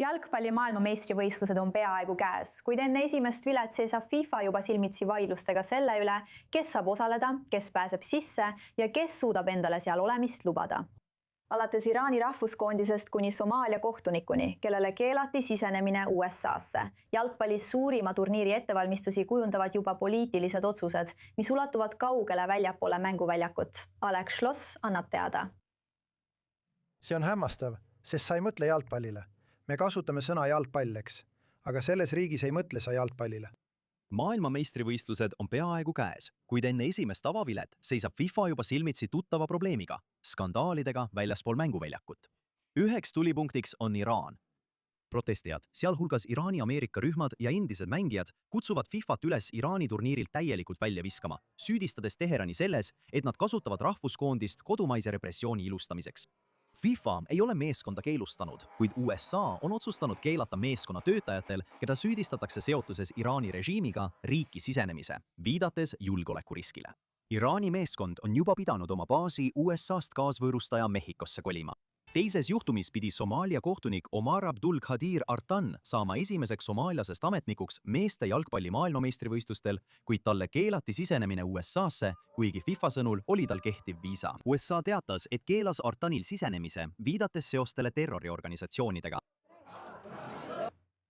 Jalgpalli maailmameistrivõistlused on peaaegu käes, kuid enne esimest vilet seisab FIFA juba silmitsi vaidlustega selle üle, kes saab osaleda, kes pääseb sisse ja kes suudab endale seal olemist lubada. Alates Iraani rahvuskoondisest kuni Somaalia kohtunikuni, kellele keelati sisenemine USA-sse. Jalgpallis suurima turniiri ettevalmistusi kujundavad juba poliitilised otsused, mis ulatuvad kaugele väljapoole mänguväljakut. Alex Schloss annab teada. See on hämmastav, sest sa ei mõtle jalgpallile. Me kasutame sõna jalgpall, eks, aga selles riigis ei mõtle sa jalgpallile. Maailmameistrivõistlused on peaaegu käes, kuid enne esimest avavilet seisab FIFA juba silmitsi tuttava probleemiga, skandaalidega väljaspool mänguväljakut. Üheks tulipunktiks on Iraan. Protestijad, sealhulgas Iraani Ameerika rühmad ja endised mängijad, kutsuvad FIFAt üles Iraani turniirilt täielikult välja viskama, süüdistades Teherani selles, et nad kasutavad rahvuskoondist kodumaise repressiooni ilustamiseks. FIFA ei ole meeskonda keelustanud, kuid USA on otsustanud keelata meeskonna töötajatel, keda süüdistatakse seotuses Iraani režiimiga riiki sisenemise, viidates julgeolekuriskile. Iraani meeskond on juba pidanud oma baasi USA-st kaasvõõrustaja Mehhikosse kolima. Teises juhtumis pidi Somaalia kohtunik Omar Abdul Khadir Artan saama esimeseks somaaliasest ametnikuks meeste jalgpalli maailmameistrivõistlustel, kuid talle keelati sisenemine USA-sse, kuigi FIFA sõnul oli tal kehtiv viisa. USA teatas, et keelas Artanil sisenemise, viidates seostele terroriorganisatsioonidega.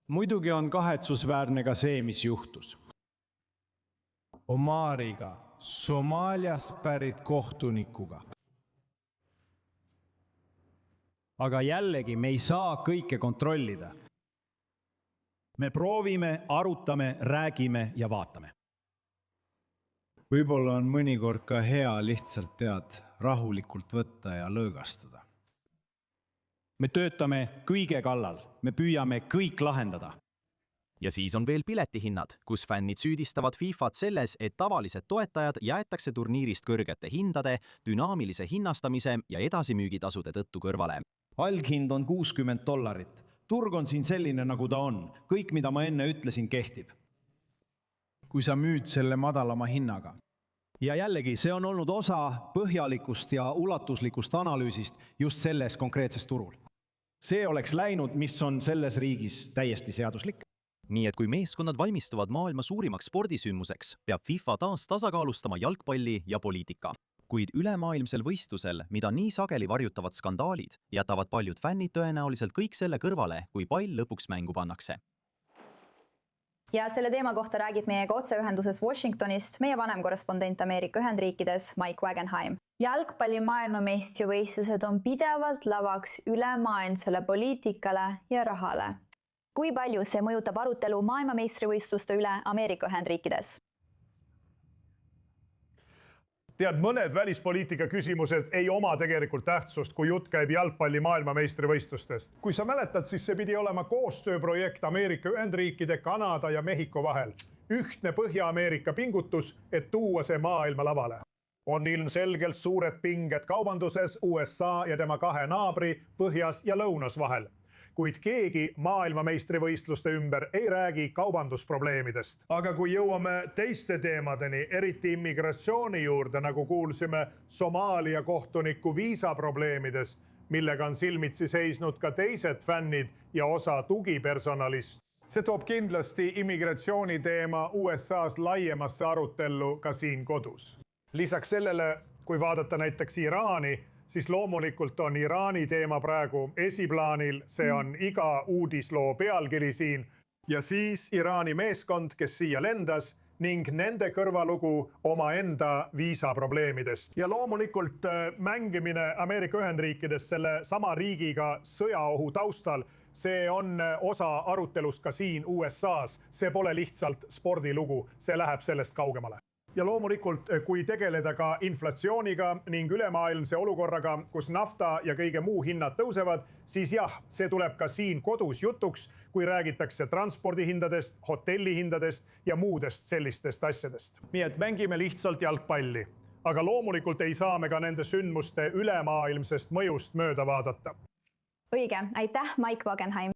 Muidugi on kahetsusväärne ka see, mis juhtus. Omariga, Somaaliast pärit kohtunikuga. Aga jällegi me ei saa kõike kontrollida. Me proovime, arutame, räägime ja vaatame. Võib-olla on mõnikord ka hea lihtsalt rahulikult võtta ja lõõgastuda. Me töötame kõige kallal, me püüame kõik lahendada. Ja siis on veel piletihinnad, kus fännid süüdistavad FIFAt selles, et tavalised toetajad jäetakse turniirist kõrgete hindade, dünaamilise hinnastamise ja edasimüügitasude tõttu kõrvale. Alghind on $60. Turg on siin selline, nagu ta on. Kõik, mida ma enne ütlesin, kehtib. Kui sa müüd selle madalama hinnaga. Ja jällegi, see on olnud osa põhjalikust ja ulatuslikust analüüsist just selles konkreetses turul. See oleks läinud, mis on selles riigis täiesti seaduslik. Nii et kui meeskonnad valmistuvad maailma suurimaks spordisündmuseks, peab FIFA taas tasakaalustama jalgpalli ja poliitika. Kuid ülemaailmsel võistlusel, mida nii sageli varjutavad skandaalid, jätavad paljud fännid tõenäoliselt kõik selle kõrvale, kui pall lõpuks mängu pannakse. Ja selle teema kohta räägib meiega otseühenduses Washingtonist meie vanem korrespondent Ameerika Ühendriikides Mike Wagenheim. Jalgpalli maailmameistrivõistlused on pidevalt lavaks ülemaailmsele poliitikale ja rahale. Kui palju see mõjutab arutelu maailmameistrivõistluste üle Ameerika Ühendriikides? Tead, mõned välispoliitika küsimused ei oma tegelikult tähtsust, kui jutt käib jalgpalli maailmameistrivõistlustest. Kui sa mäletad, siis see pidi olema koostööprojekt Ameerika Ühendriikide, Kanada ja Mehhiko vahel. Ühtne Põhja-Ameerika pingutus, et tuua see maailma lavale. On ilmselgelt suured pinged kaubanduses USA ja tema kahe naabri Põhjas ja Lõunas vahel. Kuid keegi maailmameistrivõistluste ümber ei räägi kaubandusprobleemidest. Aga kui jõuame teiste teemadeni, eriti immigratsiooni juurde, nagu kuulsime Somaalia kohtuniku viisaprobleemides, millega on silmitsi seisnud ka teised fännid ja osa tugipersonalist. See toob kindlasti immigratsiooni teema USA-s laiemasse arutellu ka siin kodus. Lisaks sellele, kui vaadata näiteks Iraani, siis loomulikult on Iraani teema praegu esiplaanil, see on iga uudisloo pealkiri siin. Ja siis Iraani meeskond, kes siia lendas ning nende kõrvalugu oma enda viisaprobleemidest. Ja loomulikult mängimine Ameerika Ühendriikides selle sama riigiga sõjaohu taustal, see on osa arutelust ka siin USA-s. See pole lihtsalt spordilugu, see läheb sellest kaugemale. Ja loomulikult, kui tegeleda ka inflatsiooniga ning ülemaailmse olukorraga, kus nafta ja kõige muu hinnad tõusevad, siis jah, see tuleb ka siin kodus jutuks, kui räägitakse transpordihindadest, hotellihindadest ja muudest sellistest asjadest. Nii et mängime lihtsalt jalgpalli. Aga loomulikult ei saa me ka nende sündmuste ülemaailmsest mõjust mööda vaadata. Õige, aitäh Mike Wagenheim.